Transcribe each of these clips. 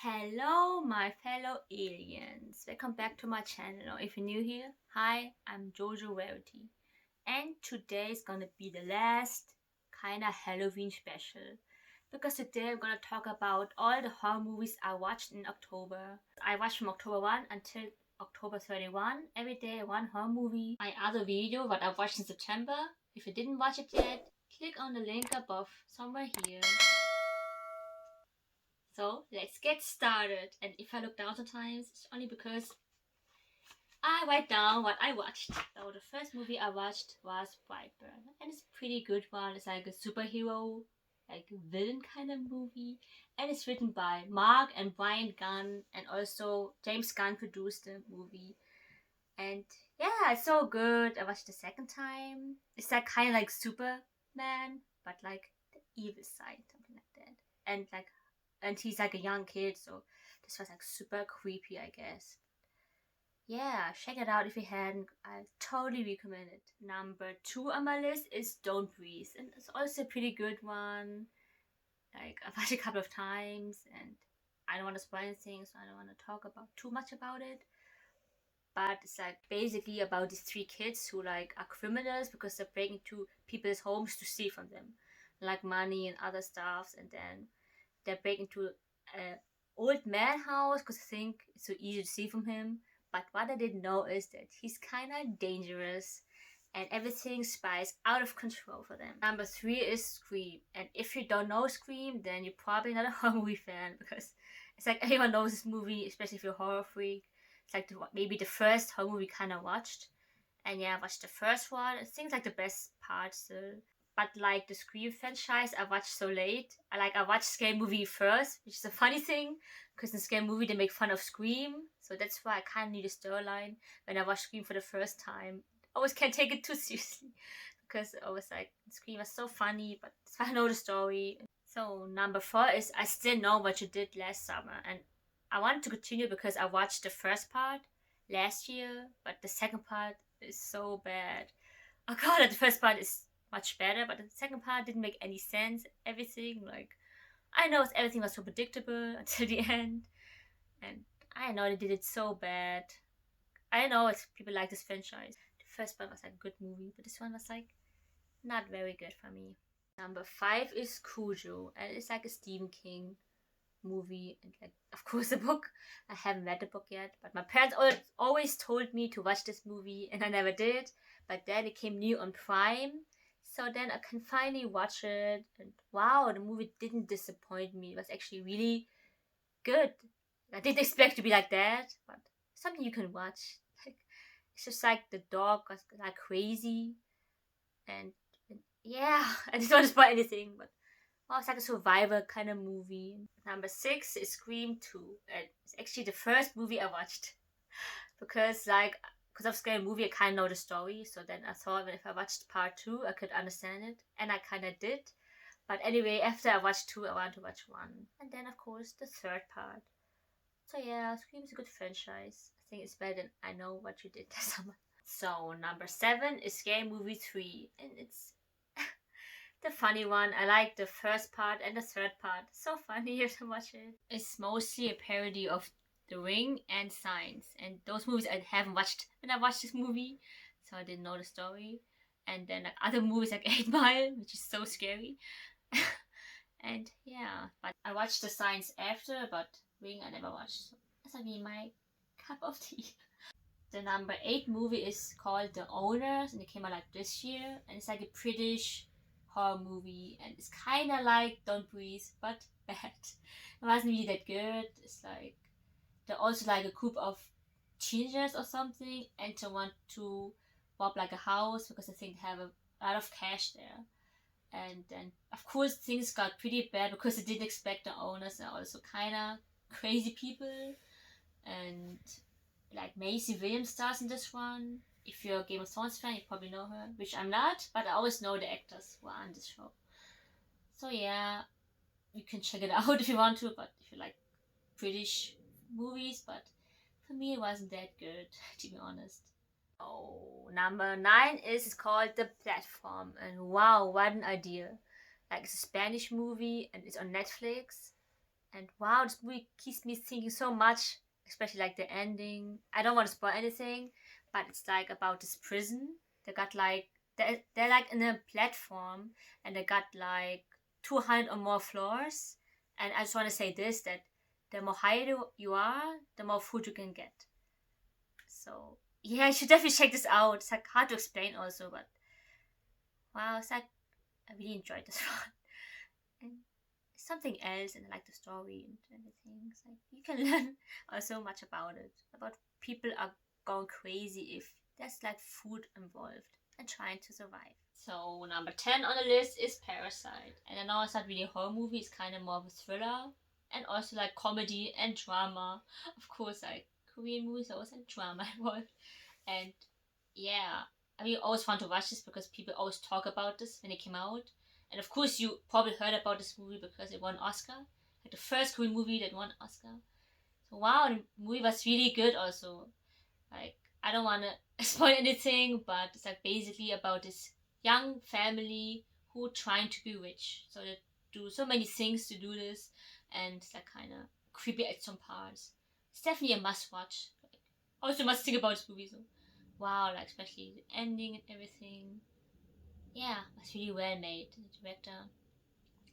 Hello, my fellow aliens. Welcome back to my channel. If you're new here, hi, I'm Jojo Rarity. And today is gonna be the last kinda Halloween special. Because today I'm gonna talk about all the horror movies I watched in October. I watched from October 1 until October 31. Every day one horror movie. My other video, what I watched in September. If you didn't watch it yet, click on the link above, somewhere here. So let's get started. And if I look down sometimes, it's only because I write down what I watched. So the first movie I watched was Brightburn, and it's a pretty good one. It's like a superhero, like villain kind of movie, and it's written by Mark and Brian Gunn, and also James Gunn produced the movie. And yeah, it's so good. I watched the second time. It's like kind of like Superman, but like the evil side, something like that. And he's like a young kid, so this was like super creepy, I guess. Yeah, check it out if you hadn't. I totally recommend it. Number two on my list is Don't Breathe, and it's also a pretty good one. Like I've watched it a couple of times, and I don't want to spoil anything, so I don't want to talk about too much about it. But it's like basically about these three kids who like are criminals because they're breaking into people's homes to steal from them, like money and other stuffs, and then they break into an old man house because I think it's so easy to see from him. But what I didn't know is that he's kind of dangerous and everything spies out of control for them. Number three is Scream. And if you don't know Scream, then you're probably not a horror movie fan because it's like everyone knows this movie, especially if you're a horror freak. It's like maybe the first horror movie kind of watched. And yeah, I watched the first one. I think it's like the best part still. But like the Scream franchise, I watched so late. I watched Scary Movie first, which is a funny thing, because in Scary Movie they make fun of Scream, so that's why I kind of need a storyline when I watch Scream for the first time. I always can't take it too seriously, because I was like Scream was so funny, but that's why I know the story. So number four is I Still Know What You Did Last Summer, and I wanted to continue because I watched the first part last year, but the second part is so bad. Oh god, the first part is much better, but the second part didn't make any sense. Everything, like, I know everything was so predictable until the end, and I know they did it so bad. I know it's people like this franchise. The first part was like a good movie, but this one was like not very good for me. Number five is Cujo, and it's like a Stephen King movie, and like of course a book. I haven't read the book yet, but my parents always told me to watch this movie, and I never did. But then it came new on Prime, so then I can finally watch it. And wow, the movie didn't disappoint me. It was actually really good. I didn't expect to be like that, but something you can watch. Like it's just like the dog was like crazy, and yeah, I didn't want to spoil anything, but well, it's like a survivor kind of movie. Number six is Scream 2. And it's actually the first movie I watched. Because of Scary Movie, I kind of know the story. So then I thought that if I watched part 2, I could understand it. And I kind of did. But anyway, after I watched 2, I want to watch 1. And then, of course, the third part. So yeah, Scream is a good franchise. I think it's better than I Know What You Did Last Summer. So number 7 is Scary Movie 3. And it's the funny one. I like the first part and the third part. So funny to watch it. It's mostly a parody of The Ring and Signs. And those movies I haven't watched when I watched this movie. So I didn't know the story. And then like other movies like 8 Mile, which is so scary. And yeah, but I watched the Signs after, but Ring I never watched. So that's not really my cup of tea. The number 8 movie is called The Owners, and it came out like this year. And it's like a British horror movie, and it's kind of like Don't Breathe, but bad. It wasn't really that good. It's like they're also like a group of teenagers or something, and they want to rob like a house because I think they have a lot of cash there. And then of course things got pretty bad because they didn't expect the owners are also kind of crazy people. And like Maisie Williams stars in this one. If you're a Game of Thrones fan, you probably know her, which I'm not, but I always know the actors who are on this show. So yeah, you can check it out if you want to, but if you like British movies, but for me it wasn't that good, to be honest. Oh, number 9 is called The Platform, and wow, what an idea. Like it's a Spanish movie and it's on Netflix. And wow, this movie keeps me thinking so much, especially like the ending. I don't want to spoil anything, but it's like about this prison. They got like they're like in a platform, and they got like 200 or more floors. And I just want to say this, that the more higher you are, the more food you can get. So yeah, I should definitely check this out. It's like hard to explain also, but wow, it's like I really enjoyed this one. And something else, and I like the story and everything. It's like you can learn so much about it. About people are going crazy if there's like food involved and trying to survive. So number 10 on the list is Parasite. And I know it's not really a horror movie, it's kind of more of a thriller. And also like comedy and drama. Of course, like Korean movies always have drama involved. And yeah, I mean, always fun to watch this because people always talk about this when it came out. And of course, you probably heard about this movie because it won Oscar, like the first Korean movie that won Oscar. So wow, the movie was really good. Also, like I don't want to spoil anything, but it's like basically about this young family who trying to be rich. So they do so many things to do this, and it's like kind of creepy at some parts. It's definitely a must watch. Also, must think about this movie. So wow, like especially the ending and everything. Yeah, it's really well made. The director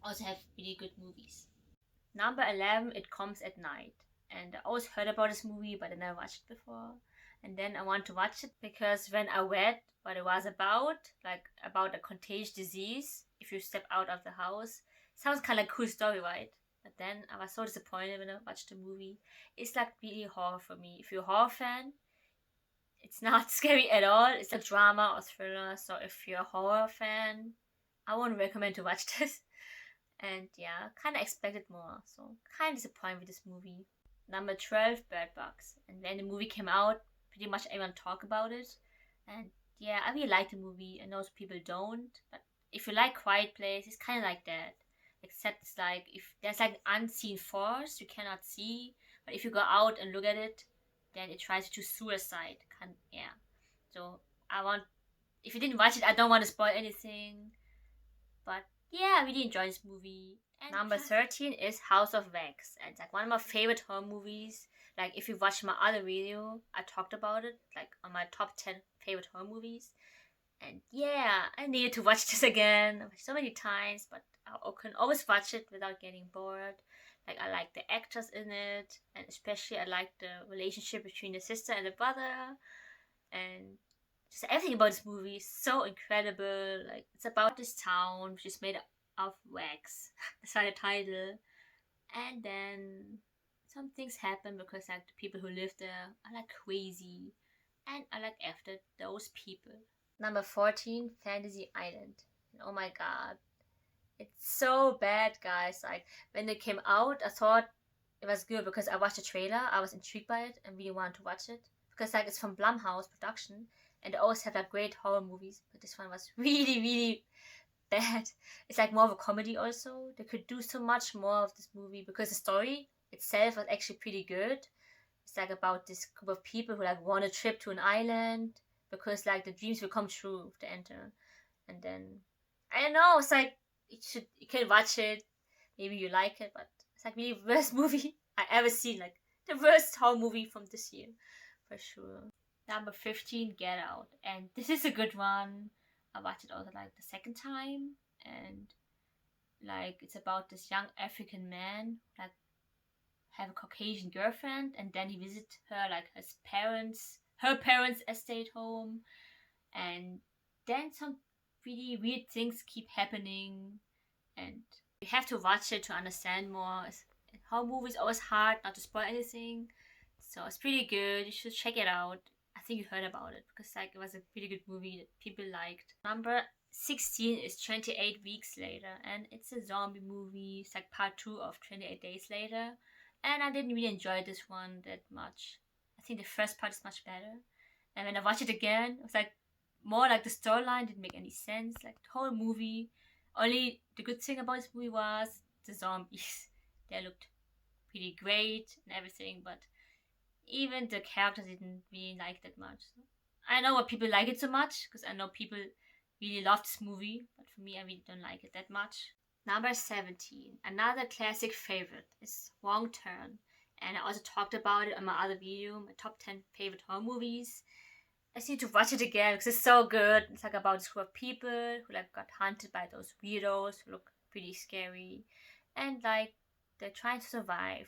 also have really good movies. Number 11, It Comes at Night. And I always heard about this movie, but I never watched it before. And then I want to watch it because when I read what it was about, like about a contagious disease, if you step out of the house, sounds kind of like a cool story, right? But then I was so disappointed when I watched the movie. It's like really horror for me. If you're a horror fan, it's not scary at all. It's a drama or thriller. So if you're a horror fan, I won't recommend to watch this. And yeah, kind of expected more. So kind of disappointed with this movie. Number 12, Birdbox. And when the movie came out, pretty much everyone talked about it. And yeah, I really like the movie. I know people don't. But if you like Quiet Place, it's kind of like that. Except it's like if there's like an unseen force you cannot see. But if you go out and look at it, then it tries to suicide. Yeah. So I want, if you didn't watch it, I don't want to spoil anything. But yeah, I really enjoyed this movie. And number 13 is House of Wax. And it's like one of my favorite horror movies. Like if you watch my other video, I talked about it, like on my top 10 favorite horror movies. And yeah, I needed to watch this again. I watched so many times, but I can always watch it without getting bored. Like I like the actors in it, and especially I like the relationship between the sister and the brother, and just everything about this movie is so incredible. Like it's about this town which is made of wax. That's why the title. And then some things happen because like the people who live there are like crazy, and I like after those people. Number 14, Fantasy Island. And oh my god, it's so bad, guys. Like when it came out, I thought it was good because I watched the trailer. I was intrigued by it and really wanted to watch it because like it's from Blumhouse production, and they always have like great horror movies. But this one was really, really bad. It's like more of a comedy. Also, they could do so much more of this movie because the story itself was actually pretty good. It's like about this group of people who like want a trip to an island because like the dreams will come true if they enter, and then I don't know. It's like you can watch it. Maybe you like it, but it's like really worst movie I ever seen. Like the worst horror movie from this year, for sure. Number 15, Get Out, and this is a good one. I watched it also like the second time, and like it's about this young African man like have a Caucasian girlfriend, and then he visits her like her parents' estate home, and then some really weird things keep happening, and you have to watch it to understand more. Horror movies always hard not to spoil anything, so it's pretty good. You should check it out. I think you heard about it because like it was a pretty good movie that people liked. Number 16 is 28 Weeks Later, and it's a zombie movie. It's like part 2 of 28 Days Later, and I didn't really enjoy this one that much. I think the first part is much better, and when I watched it again, it was like more like the storyline didn't make any sense. Like the whole movie, only the good thing about this movie was the zombies. They looked pretty great and everything, but even the characters didn't really like that much. So I know why people like it so much because I know people really love this movie, but for me, I really don't like it that much. Number 17, another classic favorite is Wrong Turn. And I also talked about it on my other video, my top 10 favorite horror movies. I just need to watch it again because it's so good. It's like about this group of people who like got hunted by those weirdos who look pretty scary. And like they're trying to survive.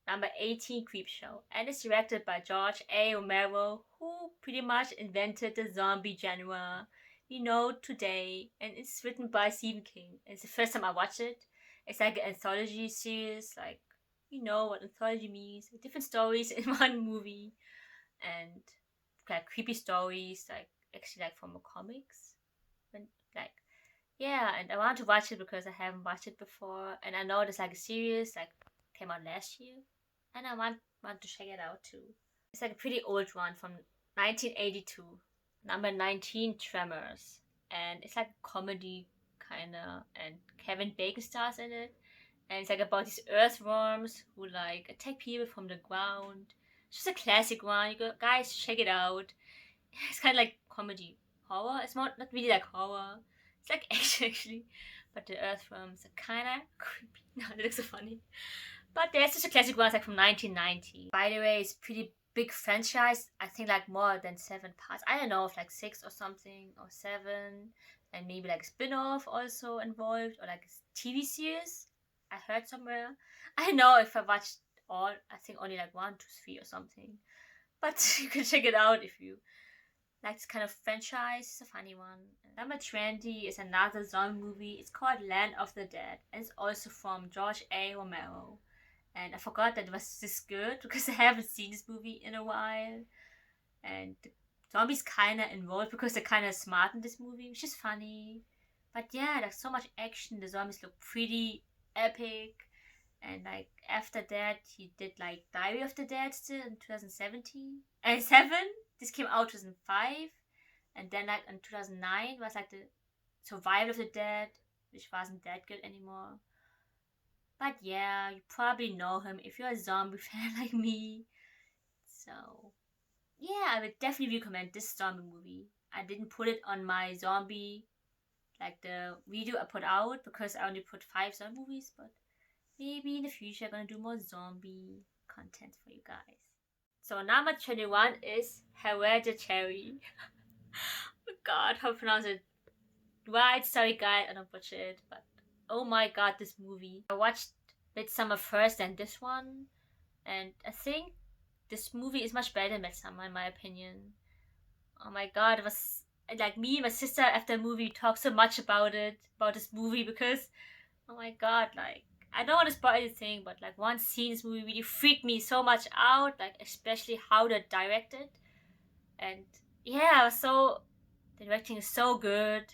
Number 18, Creepshow. And it's directed by George A. Romero, who pretty much invented the zombie genre we know today. And it's written by Stephen King. It's the first time I watched it. It's like an anthology series, like you know what anthology means. Different stories in one movie. And like creepy stories, like actually like from the comics. And like yeah, and I want to watch it because I haven't watched it before. And I know there's like a series like came out last year and I want to check it out too. It's like a pretty old one from 1982. Number 19, Tremors, and it's like a comedy kinda, and Kevin Bacon stars in it, and it's like about these earthworms who like attack people from the ground. It's just a classic one. You go, guys, check it out. It's kind of like comedy horror. It's not really like horror. It's like action actually, but the earthworms are kind of creepy. No, it looks so funny. But there's just a classic one, it's like from 1990. By the way, it's pretty big franchise. I think like more than 7 parts. I don't know if like 6 or something or 7, and maybe like spin-off also involved or like a TV series. I heard somewhere. I don't know if I watched all. I think only like 1, 2, 3 or something. But you can check it out if you like this kind of franchise. It's a funny one. Number 20 is another zombie movie. It's called Land of the Dead, and it's also from George A. Romero. And I forgot that it was this good because I haven't seen this movie in a while. And the zombies kind of involved because they're kind of smart in this movie, which is funny. But yeah, there's so much action. The zombies look pretty epic. And like after that, he did like Diary of the Dead still in 2017 and 7. This came out 2005, and then like in 2009 was like the Survival of the Dead, which wasn't that good anymore. But yeah, you probably know him if you're a zombie fan like me. So yeah, I would definitely recommend this zombie movie. I didn't put it on my zombie like the video I put out because I only put 5 zombie movies, but maybe in the future I'm gonna do more zombie content for you guys. So number 21 is Herediatry. Oh god, how to pronounce it right? Sorry guys, I don't butcher it, but oh my god, this movie. I watched Midsummer first and this one, and I think this movie is much better than Midsummer in my opinion. Oh my god, it was like me and my sister after the movie talked so much about this movie because oh my god, like I don't want to spoil anything, but like one scene in this movie really freaked me so much out, like especially how they directed. And yeah, the directing is so good.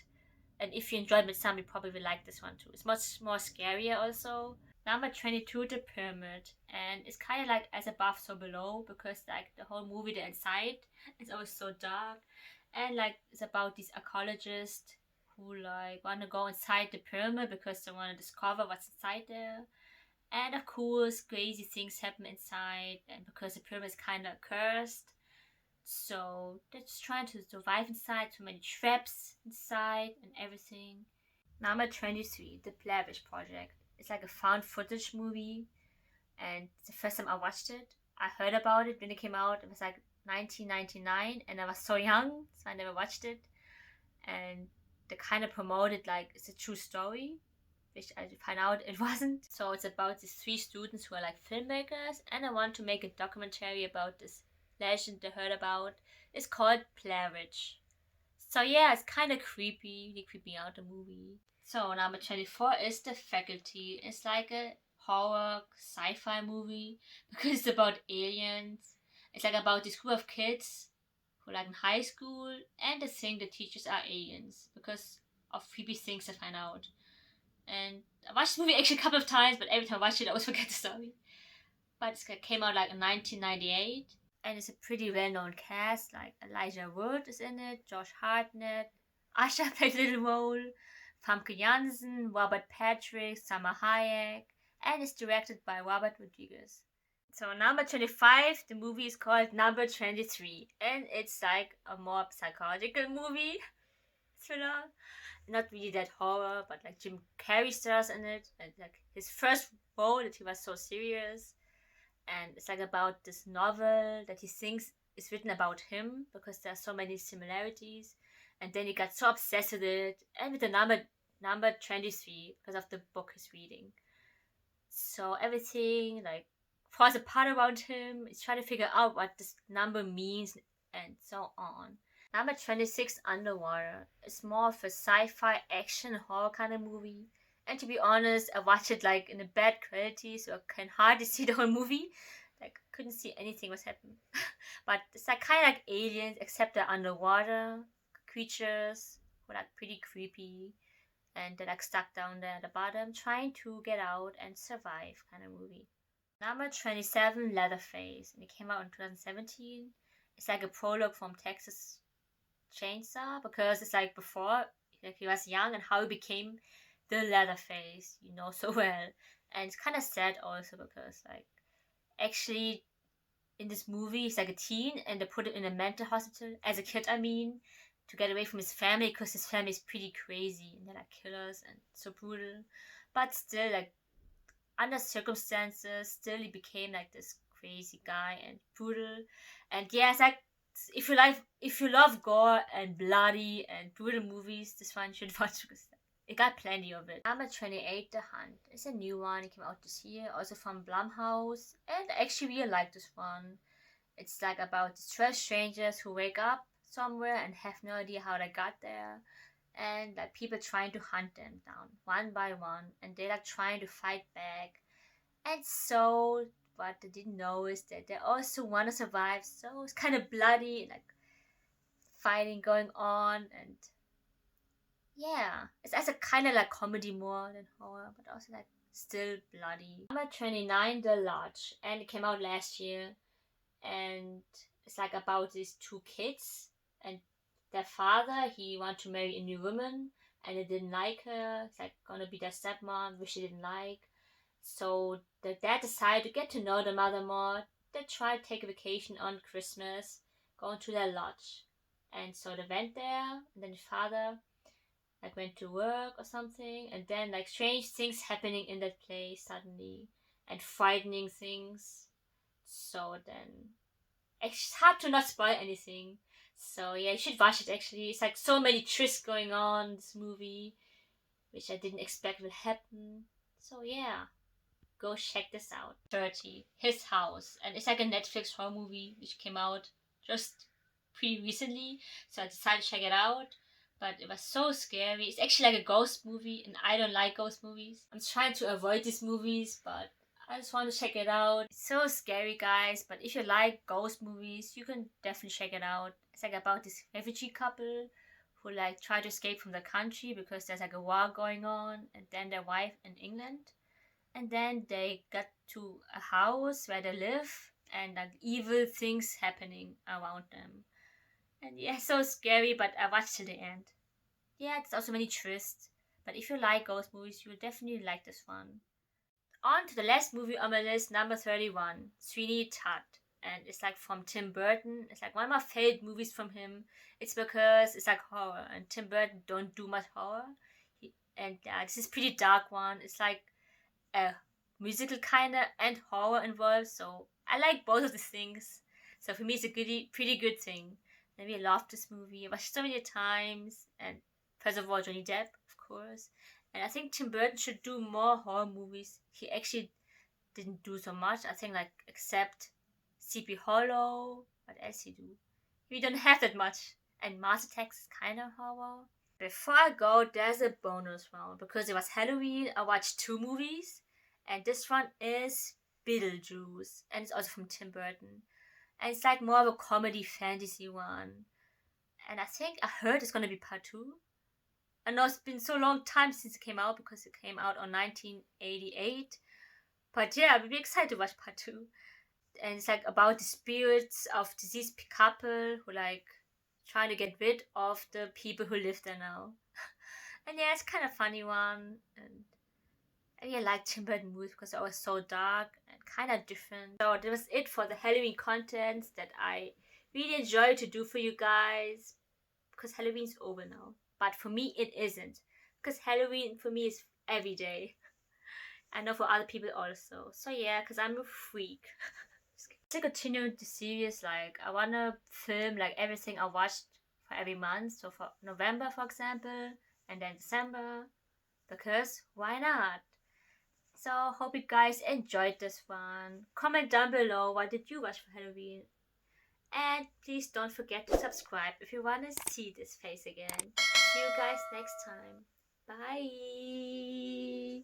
And if you enjoyed Midsummer, you probably will like this one too. It's much more scarier also. Number 22, The Pyramid. And it's kind of like As Above, So Below, because like the whole movie, the inside, is always so dark. And like it's about these archaeologists who like want to go inside the pyramid because they want to discover what's inside there. And of course, crazy things happen inside, and because the pyramid is kind of cursed. So they're just trying to survive inside, so many traps inside and everything. Number 23, The Blair Project. It's like a found footage movie, and it's the first time I watched it. I heard about it when it came out. It was like 1999, and I was so young, so I never watched it. And they kind of promoted like it's a true story, which I find out it wasn't. So it's about these 3 students who are like filmmakers, and I want to make a documentary about this legend they heard about. It's called Blair. So yeah, it's kind of creepy, really creeping out the movie. So number 24 is The Faculty. It's like a horror sci-fi movie because it's about aliens. It's like about this group of kids who are like in high school, and they think the teachers are aliens because of creepy things they find out. And I watched the movie actually a couple of times, but every time I watch it I always forget the story. But it came out like in 1998, and it's a pretty well-known cast. Like Elijah Wood is in it, Josh Hartnett, Asha played a little role, Famke Janssen, Robert Patrick, Salma Hayek, and it's directed by Robert Rodriguez. So number 25, the movie is called Number 23, and it's like a more psychological movie. thriller. Not really that horror, but like Jim Carrey stars in it, and like his first role that he was so serious. And it's like about this novel that he thinks is written about him because there are so many similarities. And then he got so obsessed with it and with the number 23 because of the book he's reading. So everything like falls apart around him. He's trying to figure out what this number means and so on. Number 26, Underwater. It's more of a sci-fi action horror kind of movie. And to be honest, I watched it like in a bad quality, so I can hardly see the whole movie. Like couldn't see anything was happening. But it's like kind of like aliens, except they're underwater creatures who are like pretty creepy, and they're like stuck down there at the bottom, trying to get out and survive kind of movie. Number 27, Leatherface, and it came out in 2017. It's like a prologue from Texas Chainsaw because it's like before, like he was young and how he became the Leatherface, so well. And it's kind of sad also because like actually in this movie he's like a teen and they put him in a mental hospital as a kid. I mean, to get away from his family because his family is pretty crazy and they're like killers and so brutal. But still, like under circumstances, still he became like this crazy guy and brutal. And yeah, it's like if you love gore and bloody and brutal movies, this one you should watch because it got plenty of it. Number 28, The Hunt. It's a new one. It came out this year, also from Blumhouse, and I actually really like this one. It's like about distressed strangers who wake up somewhere and have no idea how they got there, and like people trying to hunt them down one by one, and they like trying to fight back. And so what they didn't know is that they also want to survive, so it's kind of bloody, like fighting going on. And yeah, it's as a kind of like comedy more than horror, but also like still bloody. Number 29, The Lodge, and it came out last year, and it's like about these two kids and their father. He wanted to marry a new woman and they didn't like her. It's like gonna be their stepmom, which they didn't like. So the dad decided to get to know the mother more. They tried to take a vacation on Christmas, going to their lodge. And so they went there, and then the father like went to work or something, and then like strange things happening in that place suddenly, and frightening things. So then it's hard to not spoil anything. So yeah, you should watch it actually. It's like so many twists going on in this movie, which I didn't expect would happen. So yeah, go check this out. 30, His House. And it's like a Netflix horror movie which came out just pretty recently. So I decided to check it out. But it was so scary. It's actually like a ghost movie, and I don't like ghost movies. I'm trying to avoid these movies, but I just want to check it out. It's so scary, guys. But if you like ghost movies, you can definitely check it out. It's like about this refugee couple who like try to escape from the country because there's like a war going on, and then their wife in England, and then they got to a house where they live, and like evil things happening around them. And yeah, so scary, but I watched till the end. Yeah, there's also many twists. But if you like ghost movies, you will definitely like this one. On to the last movie on my list, number 31, Sweeney Todd. And it's like from Tim Burton. It's like one of my favorite movies from him. It's because it's like horror, and Tim Burton don't do much horror. And this is pretty dark one. It's like a musical kinda and horror involved. So I like both of these things. So for me, it's a pretty good thing. And we loved this movie. I watched it so many times. And first of all, Johnny Depp, of course. And I think Tim Burton should do more horror movies. He actually didn't do so much. I think like except Sleepy Hollow. What else he do? We don't have that much. And Mars Attacks is kind of horror. Before I go, there's a bonus round because it was Halloween. I watched two movies, and this one is Beetlejuice, and it's also from Tim Burton, and it's like more of a comedy fantasy one. And I think I heard it's gonna be part two. I know it's been so long time since it came out because it came out on 1988. But yeah, I'm really excited to watch part two. And it's like about the spirits of deceased couple who like trying to get rid of the people who live there now. And yeah, it's kind of funny one. And I really like Tim Burton movies because it was so dark and kind of different. So that was it for the Halloween content that I really enjoy to do for you guys because Halloween's over now. but for me it isn't, because Halloween for me is every day. I know for other people also. So yeah, because I'm a freak. To continue the series, like I wanna film like everything I watched for every month. So for November, for example, and then December, because why not? So hope you guys enjoyed this one. Comment down below what did you watch for Halloween, and please don't forget to subscribe if you wanna see this face again. See you guys next time. Bye.